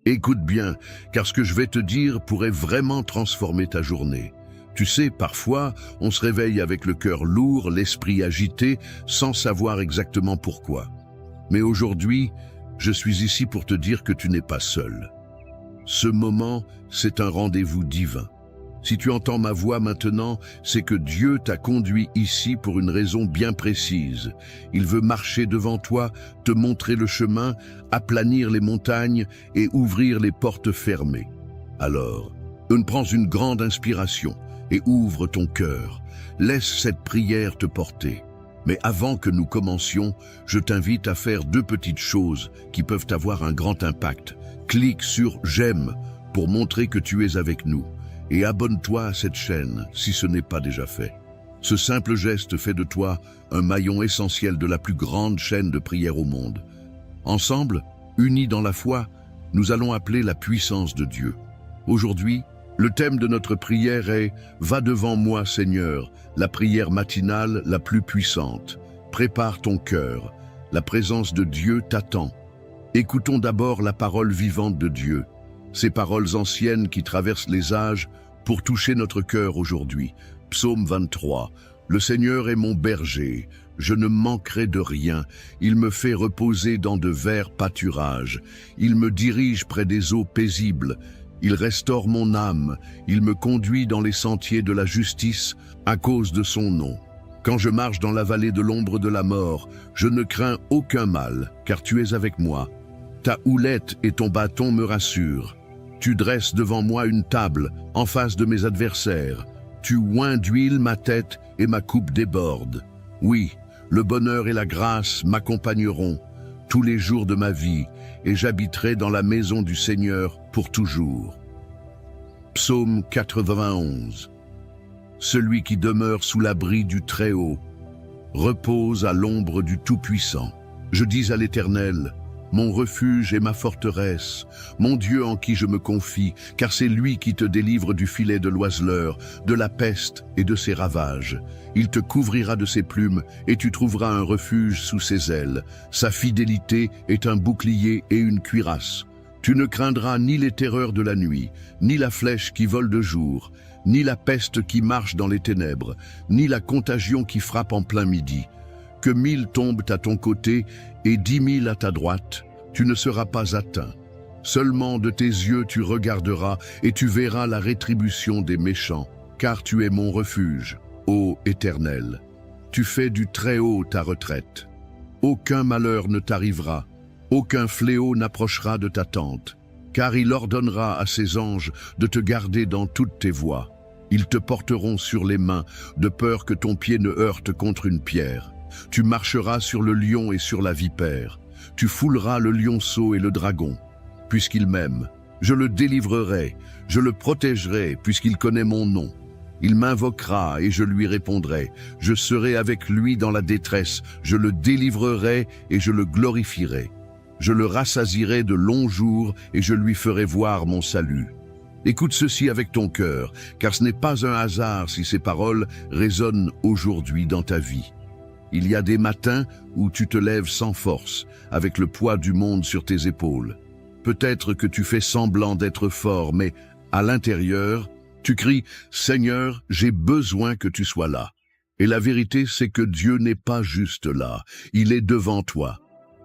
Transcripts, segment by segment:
Écoute bien, car ce que je vais te dire pourrait vraiment transformer ta journée. Tu sais, parfois, on se réveille avec le cœur lourd, l'esprit agité, sans savoir exactement pourquoi. Mais aujourd'hui, je suis ici pour te dire que tu n'es pas seul. Ce moment, c'est un rendez-vous divin. Si tu entends ma voix maintenant, c'est que Dieu t'a conduit ici pour une raison bien précise. Il veut marcher devant toi, te montrer le chemin, aplanir les montagnes et ouvrir les portes fermées. Alors, prends une grande inspiration et ouvre ton cœur. Laisse cette prière te porter. Mais avant que nous commencions, je t'invite à faire 2 petites choses qui peuvent avoir un grand impact. Clique sur « J'aime » pour montrer que tu es avec nous. Et abonne-toi à cette chaîne si ce n'est pas déjà fait. Ce simple geste fait de toi un maillon essentiel de la plus grande chaîne de prière au monde. Ensemble, unis dans la foi, nous allons appeler la puissance de Dieu. Aujourd'hui, le thème de notre prière est « Va devant moi, Seigneur », la prière matinale la plus puissante. Prépare ton cœur, la présence de Dieu t'attend. Écoutons d'abord la parole vivante de Dieu. Ces paroles anciennes qui traversent les âges pour toucher notre cœur aujourd'hui. Psaume 23. Le Seigneur est mon berger, je ne manquerai de rien. Il me fait reposer dans de verts pâturages. Il me dirige près des eaux paisibles. Il restaure mon âme. Il me conduit dans les sentiers de la justice à cause de son nom. Quand je marche dans la vallée de l'ombre de la mort, je ne crains aucun mal, car tu es avec moi. Ta houlette et ton bâton me rassurent. Tu dresses devant moi une table, en face de mes adversaires. Tu oins d'huile ma tête et ma coupe déborde. Oui, le bonheur et la grâce m'accompagneront tous les jours de ma vie, et j'habiterai dans la maison du Seigneur pour toujours. Psaume 91. Celui qui demeure sous l'abri du Très-Haut repose à l'ombre du Tout-Puissant. Je dis à l'Éternel, mon refuge et ma forteresse, mon Dieu en qui je me confie, car c'est lui qui te délivre du filet de l'oiseleur, de la peste et de ses ravages. Il te couvrira de ses plumes et tu trouveras un refuge sous ses ailes. Sa fidélité est un bouclier et une cuirasse. Tu ne craindras ni les terreurs de la nuit, ni la flèche qui vole de jour, ni la peste qui marche dans les ténèbres, ni la contagion qui frappe en plein midi. Que 1000 tombent à ton côté et 10 000 à ta droite, tu ne seras pas atteint. Seulement de tes yeux tu regarderas et tu verras la rétribution des méchants, car tu es mon refuge, ô Éternel. Tu fais du Très-Haut ta retraite. Aucun malheur ne t'arrivera, aucun fléau n'approchera de ta tente, car il ordonnera à ses anges de te garder dans toutes tes voies. Ils te porteront sur les mains, de peur que ton pied ne heurte contre une pierre. Tu marcheras sur le lion et sur la vipère. Tu fouleras le lionceau et le dragon. Puisqu'il m'aime, je le délivrerai, je le protégerai, puisqu'il connaît mon nom. Il m'invoquera et je lui répondrai. Je serai avec lui dans la détresse, je le délivrerai et je le glorifierai. Je le rassasierai de longs jours et je lui ferai voir mon salut. Écoute ceci avec ton cœur, car ce n'est pas un hasard si ces paroles résonnent aujourd'hui dans ta vie. Il y a des matins où tu te lèves sans force, avec le poids du monde sur tes épaules. Peut-être que tu fais semblant d'être fort, mais à l'intérieur, tu cries « Seigneur, j'ai besoin que tu sois là ». Et la vérité, c'est que Dieu n'est pas juste là, il est devant toi.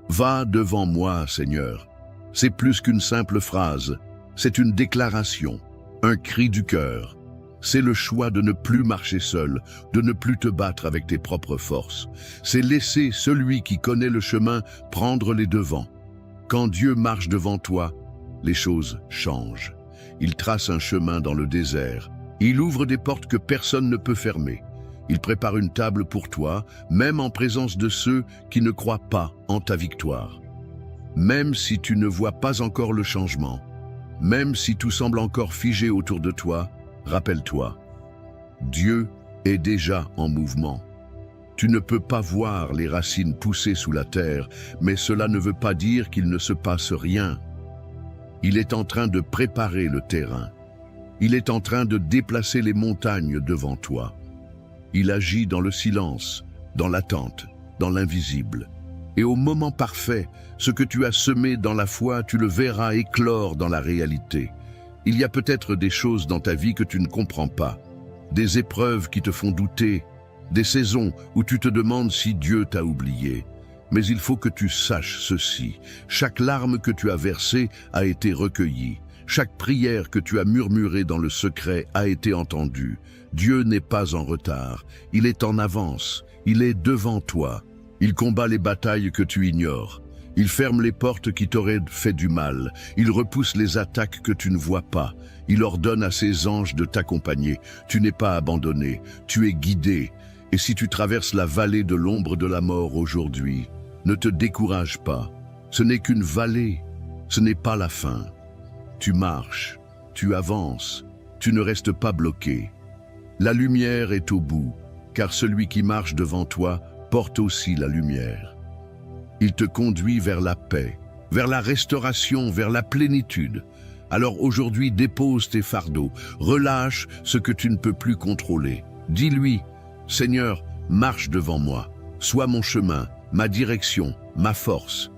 Va devant moi, Seigneur. C'est plus qu'une simple phrase, c'est une déclaration, un cri du cœur. C'est le choix de ne plus marcher seul, de ne plus te battre avec tes propres forces. C'est laisser celui qui connaît le chemin prendre les devants. Quand Dieu marche devant toi, les choses changent. Il trace un chemin dans le désert. Il ouvre des portes que personne ne peut fermer. Il prépare une table pour toi, même en présence de ceux qui ne croient pas en ta victoire. Même si tu ne vois pas encore le changement, même si tout semble encore figé autour de toi, rappelle-toi, Dieu est déjà en mouvement. Tu ne peux pas voir les racines pousser sous la terre, mais cela ne veut pas dire qu'il ne se passe rien. Il est en train de préparer le terrain. Il est en train de déplacer les montagnes devant toi. Il agit dans le silence, dans l'attente, dans l'invisible. Et au moment parfait, ce que tu as semé dans la foi, tu le verras éclore dans la réalité. Il y a peut-être des choses dans ta vie que tu ne comprends pas, des épreuves qui te font douter, des saisons où tu te demandes si Dieu t'a oublié. Mais il faut que tu saches ceci, chaque larme que tu as versée a été recueillie, chaque prière que tu as murmurée dans le secret a été entendue. Dieu n'est pas en retard, il est en avance, il est devant toi. Il combat les batailles que tu ignores. Il ferme les portes qui t'auraient fait du mal. Il repousse les attaques que tu ne vois pas. Il ordonne à ses anges de t'accompagner. Tu n'es pas abandonné, tu es guidé. Et si tu traverses la vallée de l'ombre de la mort aujourd'hui, ne te décourage pas. Ce n'est qu'une vallée, ce n'est pas la fin. Tu marches, tu avances, tu ne restes pas bloqué. La lumière est au bout, car celui qui marche devant toi porte aussi la lumière. Il te conduit vers la paix, vers la restauration, vers la plénitude. Alors aujourd'hui, dépose tes fardeaux, relâche ce que tu ne peux plus contrôler. Dis-lui, Seigneur, marche devant moi, sois mon chemin, ma direction, ma force.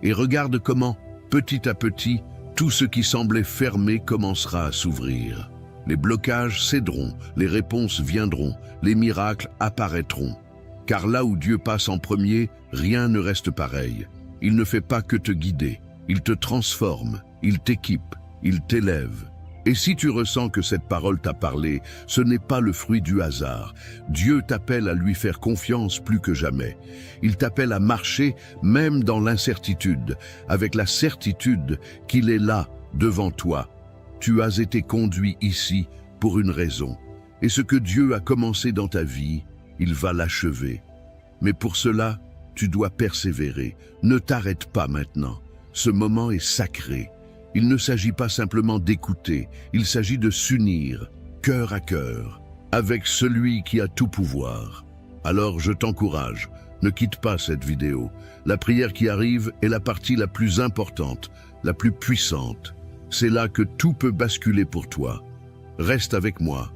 Et regarde comment, petit à petit, tout ce qui semblait fermé commencera à s'ouvrir. Les blocages céderont, les réponses viendront, les miracles apparaîtront. Car là où Dieu passe en premier, rien ne reste pareil. Il ne fait pas que te guider, il te transforme, il t'équipe, il t'élève. Et si tu ressens que cette parole t'a parlé, ce n'est pas le fruit du hasard. Dieu t'appelle à lui faire confiance plus que jamais. Il t'appelle à marcher même dans l'incertitude, avec la certitude qu'il est là, devant toi. Tu as été conduit ici pour une raison. Et ce que Dieu a commencé dans ta vie, il va l'achever. Mais pour cela, tu dois persévérer. Ne t'arrête pas maintenant. Ce moment est sacré. Il ne s'agit pas simplement d'écouter, il s'agit de s'unir, cœur à cœur, avec celui qui a tout pouvoir. Alors je t'encourage, ne quitte pas cette vidéo. La prière qui arrive est la partie la plus importante, la plus puissante. C'est là que tout peut basculer pour toi. Reste avec moi.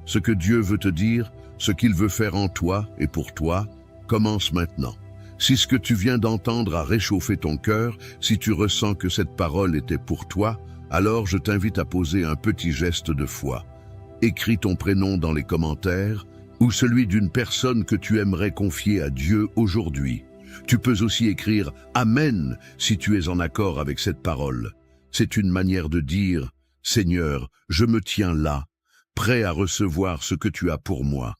Ce que Dieu veut te dire, ce qu'il veut faire en toi et pour toi, commence maintenant. Si ce que tu viens d'entendre a réchauffé ton cœur, si tu ressens que cette parole était pour toi, alors je t'invite à poser un petit geste de foi. Écris ton prénom dans les commentaires ou celui d'une personne que tu aimerais confier à Dieu aujourd'hui. Tu peux aussi écrire « Amen » si tu es en accord avec cette parole. C'est une manière de dire « Seigneur, je me tiens là, prêt à recevoir ce que tu as pour moi. »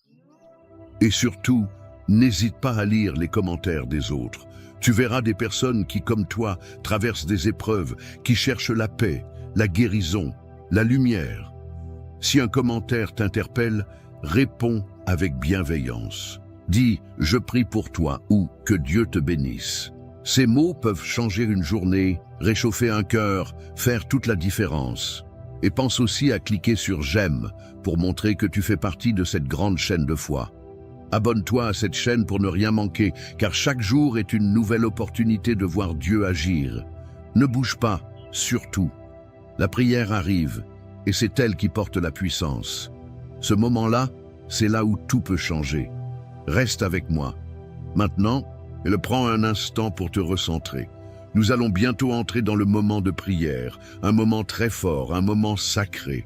Et surtout, n'hésite pas à lire les commentaires des autres. Tu verras des personnes qui, comme toi, traversent des épreuves, qui cherchent la paix, la guérison, la lumière. Si un commentaire t'interpelle, réponds avec bienveillance. Dis « Je prie pour toi » ou « Que Dieu te bénisse ». Ces mots peuvent changer une journée, réchauffer un cœur, faire toute la différence. Et pense aussi à cliquer sur « J'aime » pour montrer que tu fais partie de cette grande chaîne de foi. Abonne-toi à cette chaîne pour ne rien manquer, car chaque jour est une nouvelle opportunité de voir Dieu agir. Ne bouge pas, surtout. La prière arrive, et c'est elle qui porte la puissance. Ce moment-là, c'est là où tout peut changer. Reste avec moi. Maintenant, prends un instant pour te recentrer. Nous allons bientôt entrer dans le moment de prière, un moment très fort, un moment sacré.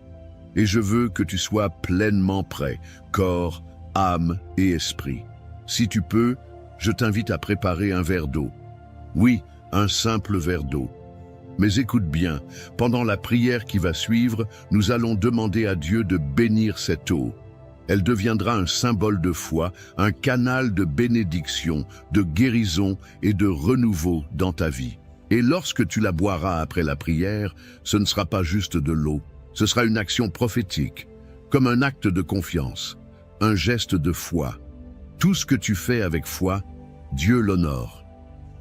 Et je veux que tu sois pleinement prêt, corps, âme et esprit. Si tu peux, je t'invite à préparer un verre d'eau. Oui, un simple verre d'eau. Mais écoute bien, pendant la prière qui va suivre, nous allons demander à Dieu de bénir cette eau. Elle deviendra un symbole de foi, un canal de bénédiction, de guérison et de renouveau dans ta vie. Et lorsque tu la boiras après la prière, ce ne sera pas juste de l'eau, ce sera une action prophétique, comme un acte de confiance. Un geste de foi. Tout ce que tu fais avec foi, Dieu l'honore.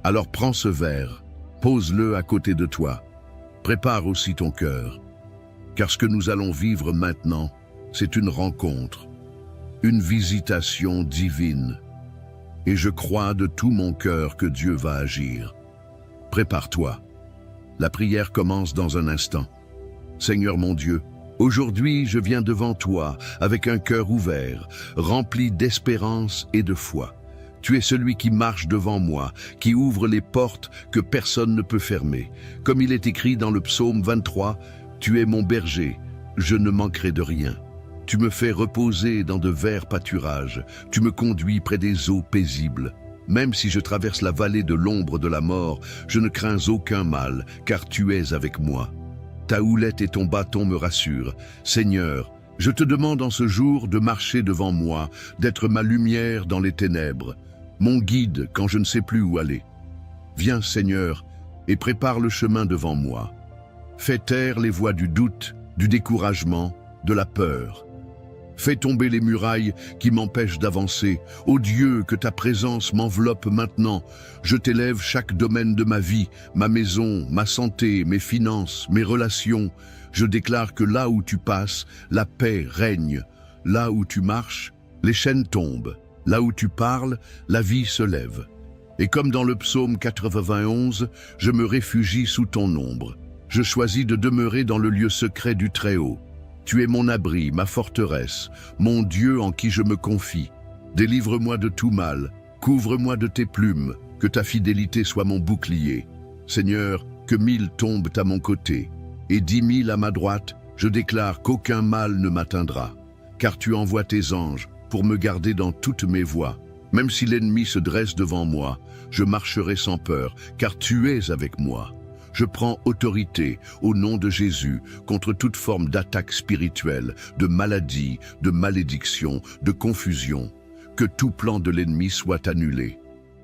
Alors prends ce verre, pose-le à côté de toi. Prépare aussi ton cœur. Car ce que nous allons vivre maintenant, c'est une rencontre, une visitation divine. Et je crois de tout mon cœur que Dieu va agir. Prépare-toi. La prière commence dans un instant. Seigneur mon Dieu, aujourd'hui, je viens devant toi avec un cœur ouvert, rempli d'espérance et de foi. Tu es celui qui marche devant moi, qui ouvre les portes que personne ne peut fermer. Comme il est écrit dans le psaume 23, « Tu es mon berger, je ne manquerai de rien. Tu me fais reposer dans de verts pâturages, tu me conduis près des eaux paisibles. Même si je traverse la vallée de l'ombre de la mort, je ne crains aucun mal, car tu es avec moi. Ta houlette et ton bâton me rassurent. Seigneur, je te demande en ce jour de marcher devant moi, d'être ma lumière dans les ténèbres, mon guide quand je ne sais plus où aller. Viens, Seigneur, et prépare le chemin devant moi. Fais taire les voix du doute, du découragement, de la peur. Fais tomber les murailles qui m'empêchent d'avancer. Ô Dieu, que ta présence m'enveloppe maintenant. Je t'élève chaque domaine de ma vie, ma maison, ma santé, mes finances, mes relations. Je déclare que là où tu passes, la paix règne. Là où tu marches, les chaînes tombent. Là où tu parles, la vie se lève. Et comme dans le psaume 91, je me réfugie sous ton ombre. Je choisis de demeurer dans le lieu secret du Très-Haut. Tu es mon abri, ma forteresse, mon Dieu en qui je me confie. Délivre-moi de tout mal, couvre-moi de tes plumes, que ta fidélité soit mon bouclier. Seigneur, que 1000 tombent à mon côté, et 10 000 à ma droite, je déclare qu'aucun mal ne m'atteindra. Car tu envoies tes anges pour me garder dans toutes mes voies. Même si l'ennemi se dresse devant moi, je marcherai sans peur, car tu es avec moi. Je prends autorité au nom de Jésus contre toute forme d'attaque spirituelle, de maladie, de malédiction, de confusion. Que tout plan de l'ennemi soit annulé.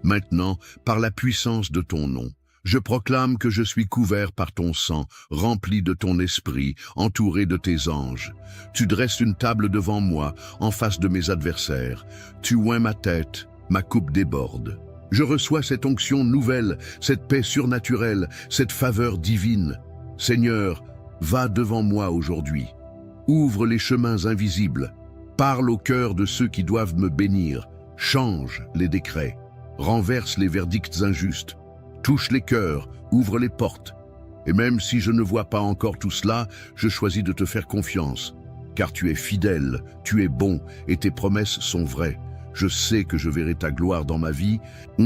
Maintenant, par la puissance de ton nom, je proclame que je suis couvert par ton sang, rempli de ton esprit, entouré de tes anges. Tu dresses une table devant moi, en face de mes adversaires. Tu oins ma tête, ma coupe déborde. Je reçois cette onction nouvelle, cette paix surnaturelle, cette faveur divine. Seigneur, va devant moi aujourd'hui. Ouvre les chemins invisibles. Parle au cœur de ceux qui doivent me bénir. Change les décrets. Renverse les verdicts injustes. Touche les cœurs, ouvre les portes. Et même si je ne vois pas encore tout cela, je choisis de te faire confiance. Car tu es fidèle, tu es bon, et tes promesses sont vraies. Je sais que je verrai ta gloire dans ma vie,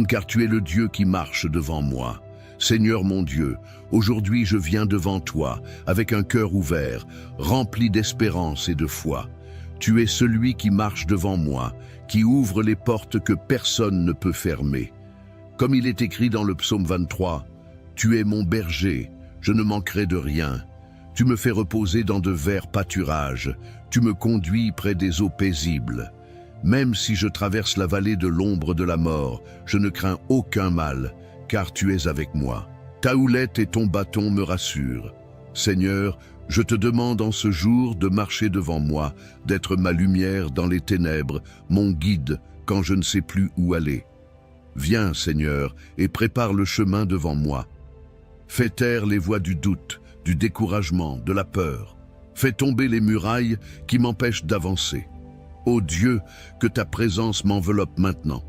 car tu es le Dieu qui marche devant moi. Seigneur mon Dieu, aujourd'hui je viens devant toi, avec un cœur ouvert, rempli d'espérance et de foi. Tu es celui qui marche devant moi, qui ouvre les portes que personne ne peut fermer. Comme il est écrit dans le psaume 23, « Tu es mon berger, je ne manquerai de rien. Tu me fais reposer dans de verts pâturages, tu me conduis près des eaux paisibles. » Même si je traverse la vallée de l'ombre de la mort, je ne crains aucun mal, car tu es avec moi. Ta houlette et ton bâton me rassurent. Seigneur, je te demande en ce jour de marcher devant moi, d'être ma lumière dans les ténèbres, mon guide quand je ne sais plus où aller. Viens, Seigneur, et prépare le chemin devant moi. Fais taire les voix du doute, du découragement, de la peur. Fais tomber les murailles qui m'empêchent d'avancer. Ô Dieu, que ta présence m'enveloppe maintenant.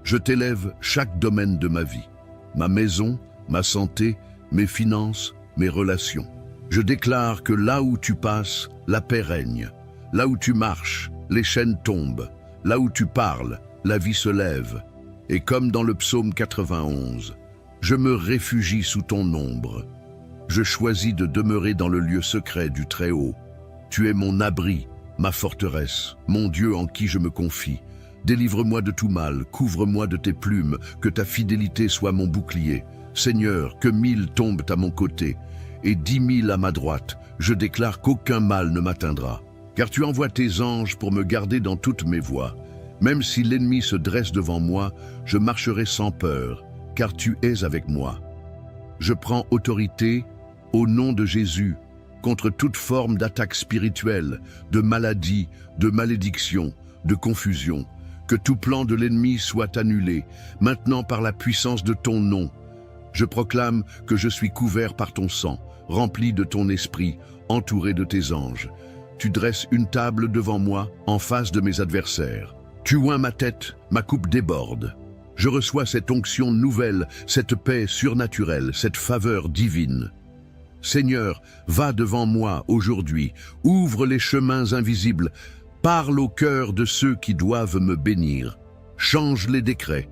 Je t'élève chaque domaine de ma vie, ma maison, ma santé, mes finances, mes relations. Je déclare que là où tu passes, la paix règne. Là où tu marches, les chaînes tombent. Là où tu parles, la vie se lève. Et comme dans le psaume 91, je me réfugie sous ton ombre. Je choisis de demeurer dans le lieu secret du Très-Haut. Tu es mon abri, ma forteresse, mon Dieu en qui je me confie. Délivre-moi de tout mal, couvre-moi de tes plumes, que ta fidélité soit mon bouclier. Seigneur, que 1000 tombent à mon côté, et 10 000 à ma droite, je déclare qu'aucun mal ne m'atteindra. Car tu envoies tes anges pour me garder dans toutes mes voies. Même si l'ennemi se dresse devant moi, je marcherai sans peur, car tu es avec moi. Je prends autorité au nom de Jésus, contre toute forme d'attaque spirituelle, de maladie, de malédiction, de confusion. Que tout plan de l'ennemi soit annulé, maintenant par la puissance de ton nom. Je proclame que je suis couvert par ton sang, rempli de ton esprit, entouré de tes anges. Tu dresses une table devant moi, en face de mes adversaires. Tu oins ma tête, ma coupe déborde. Je reçois cette onction nouvelle, cette paix surnaturelle, cette faveur divine. Seigneur, va devant moi aujourd'hui, ouvre les chemins invisibles, parle au cœur de ceux qui doivent me bénir. change les décrets,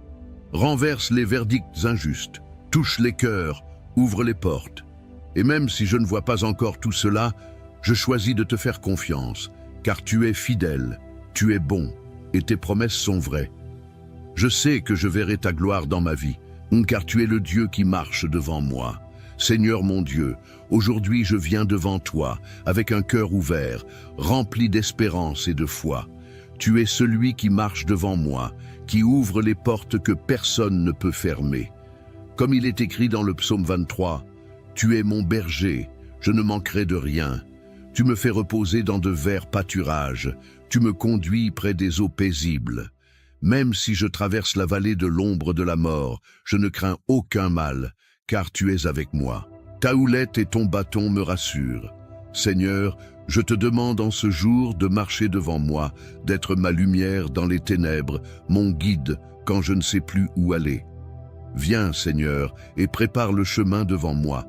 renverse les verdicts injustes, touche les cœurs, ouvre les portes. Et même si je ne vois pas encore tout cela, je choisis de te faire confiance, car tu es fidèle, tu es bon, et tes promesses sont vraies. Je sais que je verrai ta gloire dans ma vie, car tu es le Dieu qui marche devant moi. Seigneur mon Dieu, aujourd'hui je viens devant toi, avec un cœur ouvert, rempli d'espérance et de foi. Tu es celui qui marche devant moi, qui ouvre les portes que personne ne peut fermer. Comme il est écrit dans le psaume 23, « Tu es mon berger, je ne manquerai de rien. Tu me fais reposer dans de verts pâturages, tu me conduis près des eaux paisibles. Même si je traverse la vallée de l'ombre de la mort, je ne crains aucun mal, car tu es avec moi. Ta houlette et ton bâton me rassurent. Seigneur, je te demande en ce jour de marcher devant moi, d'être ma lumière dans les ténèbres, mon guide quand je ne sais plus où aller. Viens, Seigneur, et prépare le chemin devant moi.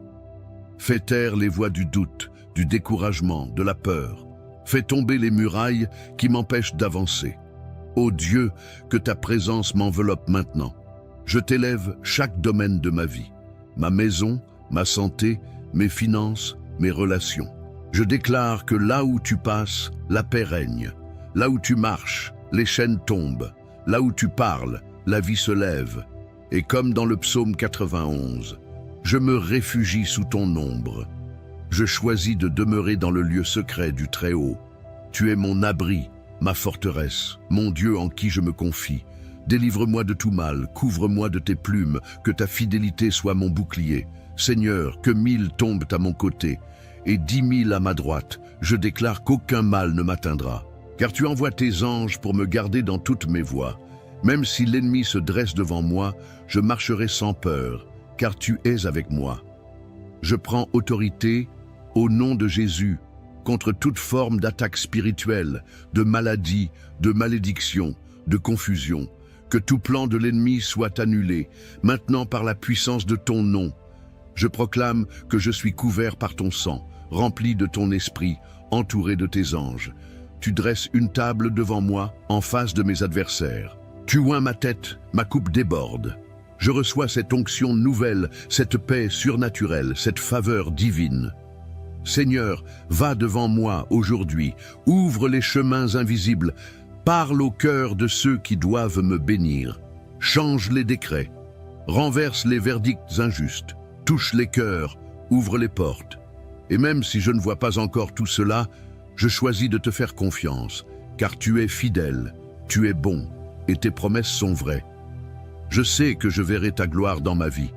Fais taire les voix du doute, du découragement, de la peur. Fais tomber les murailles qui m'empêchent d'avancer. Ô Dieu, que ta présence m'enveloppe maintenant. Je t'élève chaque domaine de ma vie. Ma maison, ma santé, mes finances, mes relations. Je déclare que là où tu passes, la paix règne. Là où tu marches, les chaînes tombent. Là où tu parles, la vie se lève. Et comme dans le psaume 91, je me réfugie sous ton ombre. Je choisis de demeurer dans le lieu secret du Très-Haut. Tu es mon abri, ma forteresse, mon Dieu en qui je me confie. Délivre-moi de tout mal, couvre-moi de tes plumes, que ta fidélité soit mon bouclier. Seigneur, que 1000 tombent à mon côté, et 10 000 à ma droite, je déclare qu'aucun mal ne m'atteindra. Car tu envoies tes anges pour me garder dans toutes mes voies. Même si l'ennemi se dresse devant moi, je marcherai sans peur, car tu es avec moi. Je prends autorité, au nom de Jésus, contre toute forme d'attaque spirituelle, de maladie, de malédiction, de confusion. Que tout plan de l'ennemi soit annulé, maintenant par la puissance de ton nom. Je proclame que je suis couvert par ton sang, rempli de ton esprit, entouré de tes anges. Tu dresses une table devant moi, en face de mes adversaires. Tu oins ma tête, ma coupe déborde. Je reçois cette onction nouvelle, cette paix surnaturelle, cette faveur divine. Seigneur, va devant moi aujourd'hui, ouvre les chemins invisibles, parle au cœur de ceux qui doivent me bénir. Change les décrets, renverse les verdicts injustes, touche les cœurs, ouvre les portes. Et même si je ne vois pas encore tout cela, je choisis de te faire confiance, car tu es fidèle, tu es bon, et tes promesses sont vraies. Je sais que je verrai ta gloire dans ma vie,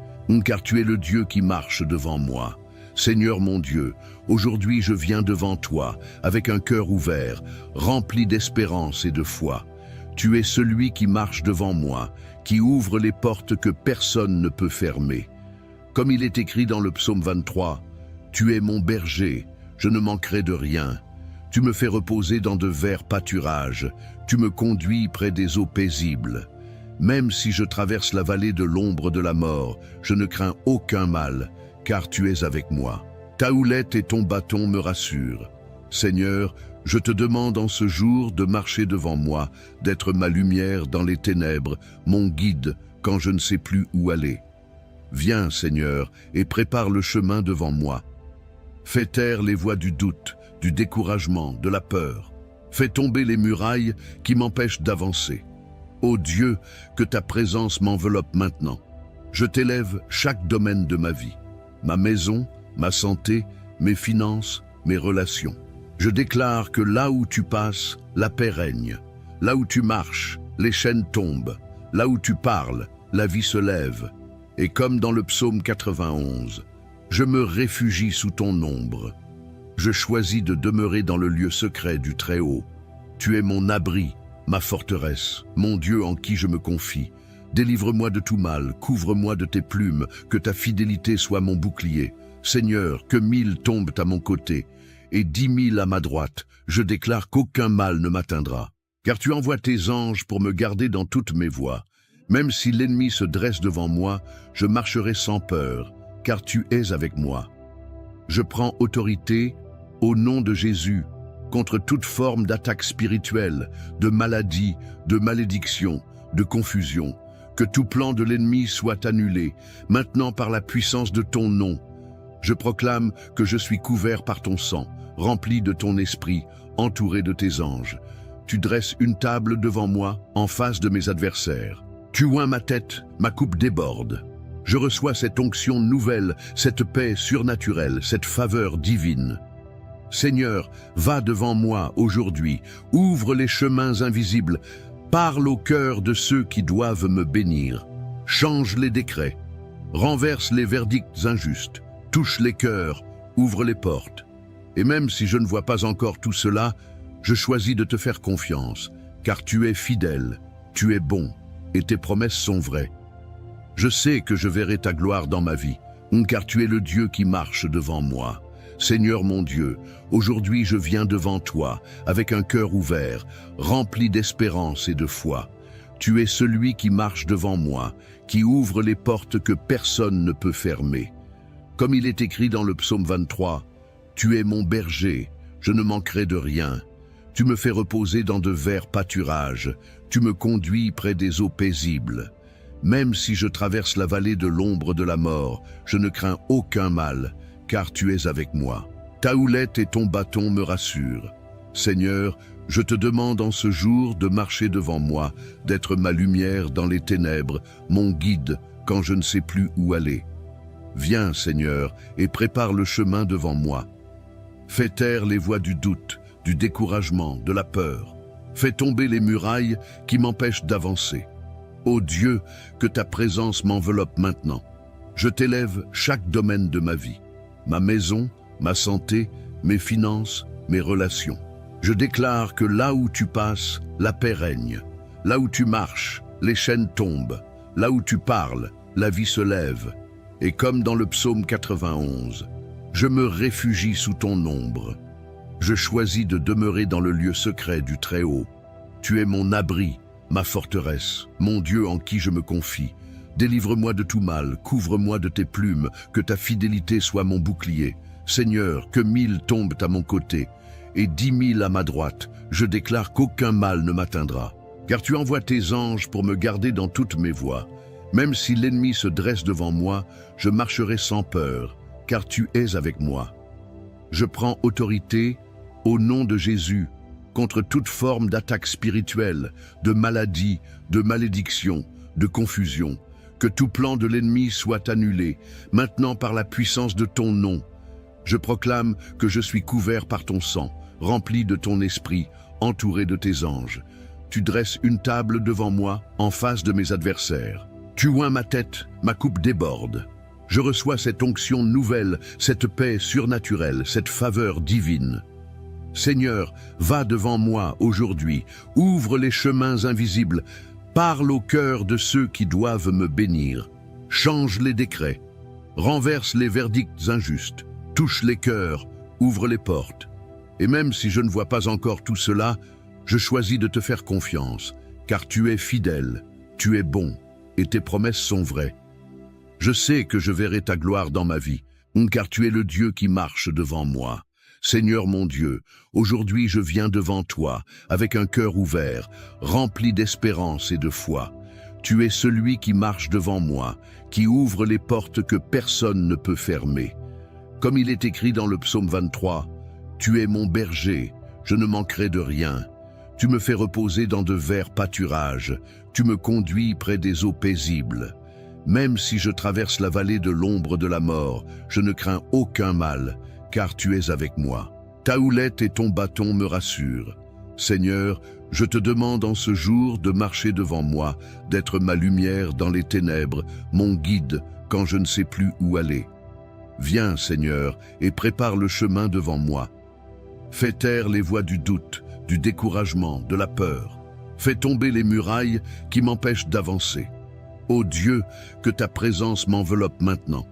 car tu es le Dieu qui marche devant moi. Seigneur mon Dieu, aujourd'hui je viens devant toi, avec un cœur ouvert, rempli d'espérance et de foi. Tu es celui qui marche devant moi, qui ouvre les portes que personne ne peut fermer. Comme il est écrit dans le psaume 23, « Tu es mon berger, je ne manquerai de rien. Tu me fais reposer dans de verts pâturages, tu me conduis près des eaux paisibles. Même si je traverse la vallée de l'ombre de la mort, je ne crains aucun mal, car tu es avec moi. Ta houlette et ton bâton me rassurent. Seigneur, je te demande en ce jour de marcher devant moi, d'être ma lumière dans les ténèbres, mon guide quand je ne sais plus où aller. Viens, Seigneur, et prépare le chemin devant moi. Fais taire les voix du doute, du découragement, de la peur. Fais tomber les murailles qui m'empêchent d'avancer. Ô Dieu, que ta présence m'enveloppe maintenant. Je t'élève chaque domaine de ma vie. Ma maison, ma santé, mes finances, mes relations. Je déclare que là où tu passes, la paix règne. Là où tu marches, les chaînes tombent. Là où tu parles, la vie se lève. Et comme dans le psaume 91, je me réfugie sous ton ombre. Je choisis de demeurer dans le lieu secret du Très-Haut. Tu es mon abri, ma forteresse, mon Dieu en qui je me confie. Délivre-moi de tout mal, couvre-moi de tes plumes, que ta fidélité soit mon bouclier. Seigneur, que 1000 tombent à mon côté, et 10 000 à ma droite, je déclare qu'aucun mal ne m'atteindra. Car tu envoies tes anges pour me garder dans toutes mes voies. Même si l'ennemi se dresse devant moi, je marcherai sans peur, car tu es avec moi. Je prends autorité, au nom de Jésus, contre toute forme d'attaque spirituelle, de maladie, de malédiction, de confusion. Que tout plan de l'ennemi soit annulé, maintenant par la puissance de ton nom. Je proclame que je suis couvert par ton sang, rempli de ton esprit, entouré de tes anges. Tu dresses une table devant moi, en face de mes adversaires. Tu oins ma tête, ma coupe déborde. Je reçois cette onction nouvelle, cette paix surnaturelle, cette faveur divine. Seigneur, va devant moi aujourd'hui, ouvre les chemins invisibles, parle au cœur de ceux qui doivent me bénir. Change les décrets, renverse les verdicts injustes, touche les cœurs, ouvre les portes. Et même si je ne vois pas encore tout cela, je choisis de te faire confiance, car tu es fidèle, tu es bon, et tes promesses sont vraies. Je sais que je verrai ta gloire dans ma vie, car tu es le Dieu qui marche devant moi. Seigneur mon Dieu, aujourd'hui je viens devant toi, avec un cœur ouvert, rempli d'espérance et de foi. Tu es celui qui marche devant moi, qui ouvre les portes que personne ne peut fermer. Comme il est écrit dans le psaume 23, « Tu es mon berger, je ne manquerai de rien. Tu me fais reposer dans de verts pâturages, tu me conduis près des eaux paisibles. Même si je traverse la vallée de l'ombre de la mort, je ne crains aucun mal, car tu es avec moi. Ta houlette et ton bâton me rassurent. Seigneur, je te demande en ce jour de marcher devant moi, d'être ma lumière dans les ténèbres, mon guide quand je ne sais plus où aller. Viens, Seigneur, et prépare le chemin devant moi. Fais taire les voix du doute, du découragement, de la peur. Fais tomber les murailles qui m'empêchent d'avancer. Ô Dieu, que ta présence m'enveloppe maintenant. Je t'élève chaque domaine de ma vie. Ma maison, ma santé, mes finances, mes relations. Je déclare que là où tu passes, la paix règne. Là où tu marches, les chaînes tombent. Là où tu parles, la vie se lève. Et comme dans le psaume 91, je me réfugie sous ton ombre. Je choisis de demeurer dans le lieu secret du Très-Haut. Tu es mon abri, ma forteresse, mon Dieu en qui je me confie. Délivre-moi de tout mal, couvre-moi de tes plumes, que ta fidélité soit mon bouclier. Seigneur, que 1000 tombent à mon côté, et 10 000 à ma droite, je déclare qu'aucun mal ne m'atteindra. Car tu envoies tes anges pour me garder dans toutes mes voies. Même si l'ennemi se dresse devant moi, je marcherai sans peur, car tu es avec moi. Je prends autorité, au nom de Jésus, contre toute forme d'attaque spirituelle, de maladie, de malédiction, de confusion. Que tout plan de l'ennemi soit annulé, maintenant par la puissance de ton nom. Je proclame que je suis couvert par ton sang, rempli de ton esprit, entouré de tes anges. Tu dresses une table devant moi, en face de mes adversaires. Tu oins ma tête, ma coupe déborde. Je reçois cette onction nouvelle, cette paix surnaturelle, cette faveur divine. Seigneur, va devant moi aujourd'hui, ouvre les chemins invisibles, parle au cœur de ceux qui doivent me bénir. Change les décrets, renverse les verdicts injustes, touche les cœurs, ouvre les portes. Et même si je ne vois pas encore tout cela, je choisis de te faire confiance, car tu es fidèle, tu es bon, et tes promesses sont vraies. Je sais que je verrai ta gloire dans ma vie, car tu es le Dieu qui marche devant moi. Seigneur mon Dieu, aujourd'hui je viens devant toi, avec un cœur ouvert, rempli d'espérance et de foi. Tu es celui qui marche devant moi, qui ouvre les portes que personne ne peut fermer. Comme il est écrit dans le psaume 23, « Tu es mon berger, je ne manquerai de rien. Tu me fais reposer dans de verts pâturages, tu me conduis près des eaux paisibles. Même si je traverse la vallée de l'ombre de la mort, je ne crains aucun mal, car tu es avec moi. Ta houlette et ton bâton me rassurent. Seigneur, je te demande en ce jour de marcher devant moi, d'être ma lumière dans les ténèbres, mon guide quand je ne sais plus où aller. Viens, Seigneur, et prépare le chemin devant moi. Fais taire les voix du doute, du découragement, de la peur. Fais tomber les murailles qui m'empêchent d'avancer. Ô Dieu, que ta présence m'enveloppe maintenant.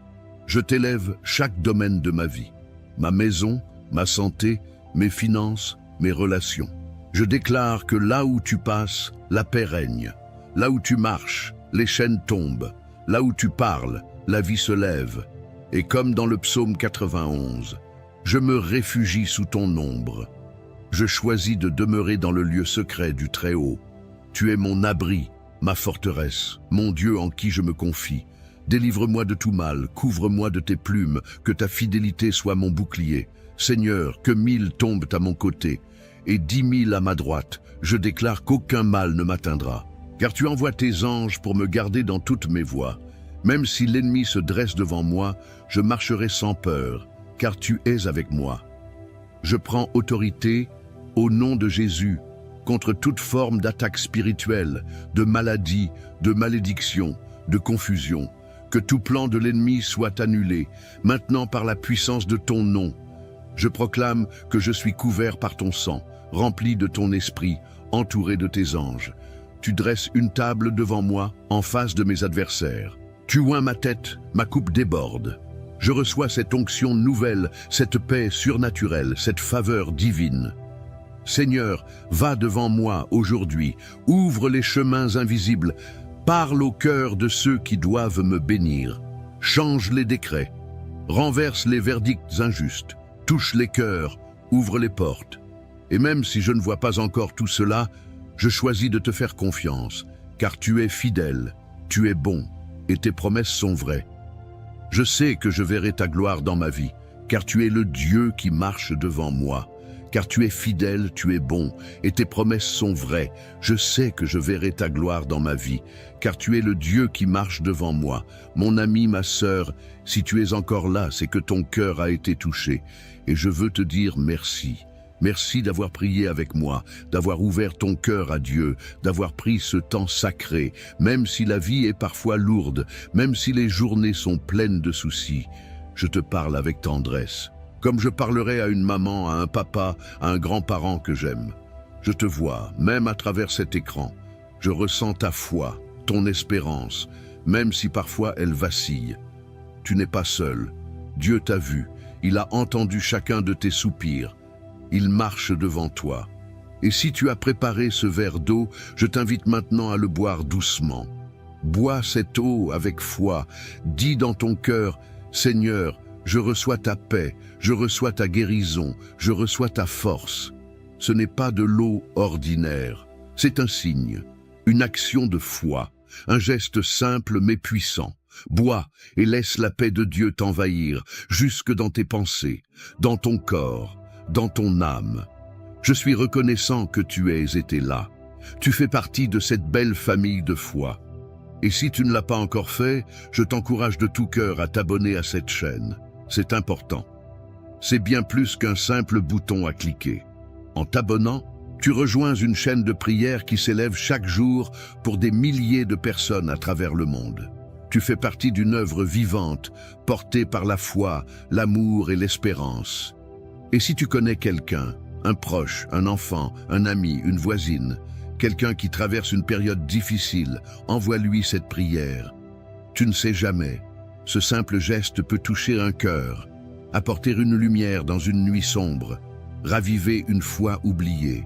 Je t'élève chaque domaine de ma vie. Ma maison, ma santé, mes finances, mes relations. Je déclare que là où tu passes, la paix règne. Là où tu marches, les chaînes tombent. Là où tu parles, la vie se lève. Et comme dans le psaume 91, je me réfugie sous ton ombre. Je choisis de demeurer dans le lieu secret du Très-Haut. Tu es mon abri, ma forteresse, mon Dieu en qui je me confie. Délivre-moi de tout mal, couvre-moi de tes plumes, que ta fidélité soit mon bouclier. Seigneur, que 1000 tombent à mon côté, et 10 000 à ma droite, je déclare qu'aucun mal ne m'atteindra. Car tu envoies tes anges pour me garder dans toutes mes voies. Même si l'ennemi se dresse devant moi, je marcherai sans peur, car tu es avec moi. Je prends autorité, au nom de Jésus, contre toute forme d'attaque spirituelle, de maladie, de malédiction, de confusion. Que tout plan de l'ennemi soit annulé, maintenant par la puissance de ton nom. Je proclame que je suis couvert par ton sang, rempli de ton esprit, entouré de tes anges. Tu dresses une table devant moi, en face de mes adversaires. Tu oins ma tête, ma coupe déborde. Je reçois cette onction nouvelle, cette paix surnaturelle, cette faveur divine. Seigneur, va devant moi aujourd'hui, ouvre les chemins invisibles, parle au cœur de ceux qui doivent me bénir. Change les décrets, renverse les verdicts injustes, touche les cœurs, ouvre les portes. Et même si je ne vois pas encore tout cela, je choisis de te faire confiance, car tu es fidèle, tu es bon, et tes promesses sont vraies. Je sais que je verrai ta gloire dans ma vie, car tu es le Dieu qui marche devant moi. Car tu es fidèle, tu es bon, et tes promesses sont vraies. Je sais que je verrai ta gloire dans ma vie, car tu es le Dieu qui marche devant moi. Mon ami, ma sœur, si tu es encore là, c'est que ton cœur a été touché. Et je veux te dire merci. Merci d'avoir prié avec moi, d'avoir ouvert ton cœur à Dieu, d'avoir pris ce temps sacré, même si la vie est parfois lourde, même si les journées sont pleines de soucis. Je te parle avec tendresse. Comme je parlerais à une maman, à un papa, à un grand-parent que j'aime. Je te vois, même à travers cet écran. Je ressens ta foi, ton espérance, même si parfois elle vacille. Tu n'es pas seul. Dieu t'a vu. Il a entendu chacun de tes soupirs. Il marche devant toi. Et si tu as préparé ce verre d'eau, je t'invite maintenant à le boire doucement. Bois cette eau avec foi. Dis dans ton cœur, Seigneur, je reçois ta paix, je reçois ta guérison, je reçois ta force. Ce n'est pas de l'eau ordinaire, c'est un signe, une action de foi, un geste simple mais puissant. Bois et laisse la paix de Dieu t'envahir, jusque dans tes pensées, dans ton corps, dans ton âme. Je suis reconnaissant que tu aies été là. Tu fais partie de cette belle famille de foi. Et si tu ne l'as pas encore fait, je t'encourage de tout cœur à t'abonner à cette chaîne. C'est important. C'est bien plus qu'un simple bouton à cliquer. En t'abonnant, tu rejoins une chaîne de prière qui s'élève chaque jour pour des milliers de personnes à travers le monde. Tu fais partie d'une œuvre vivante, portée par la foi, l'amour et l'espérance. Et si tu connais quelqu'un, un proche, un enfant, un ami, une voisine, quelqu'un qui traverse une période difficile, envoie-lui cette prière. Tu ne sais jamais. Ce simple geste peut toucher un cœur, apporter une lumière dans une nuit sombre, raviver une foi oubliée.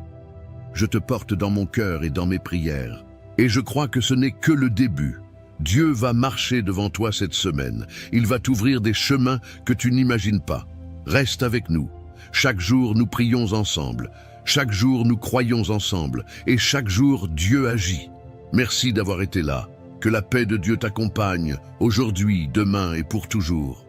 Je te porte dans mon cœur et dans mes prières. Et je crois que ce n'est que le début. Dieu va marcher devant toi cette semaine. Il va t'ouvrir des chemins que tu n'imagines pas. Reste avec nous. Chaque jour, nous prions ensemble. Chaque jour, nous croyons ensemble. Et chaque jour, Dieu agit. Merci d'avoir été là. Que la paix de Dieu t'accompagne, aujourd'hui, demain et pour toujours.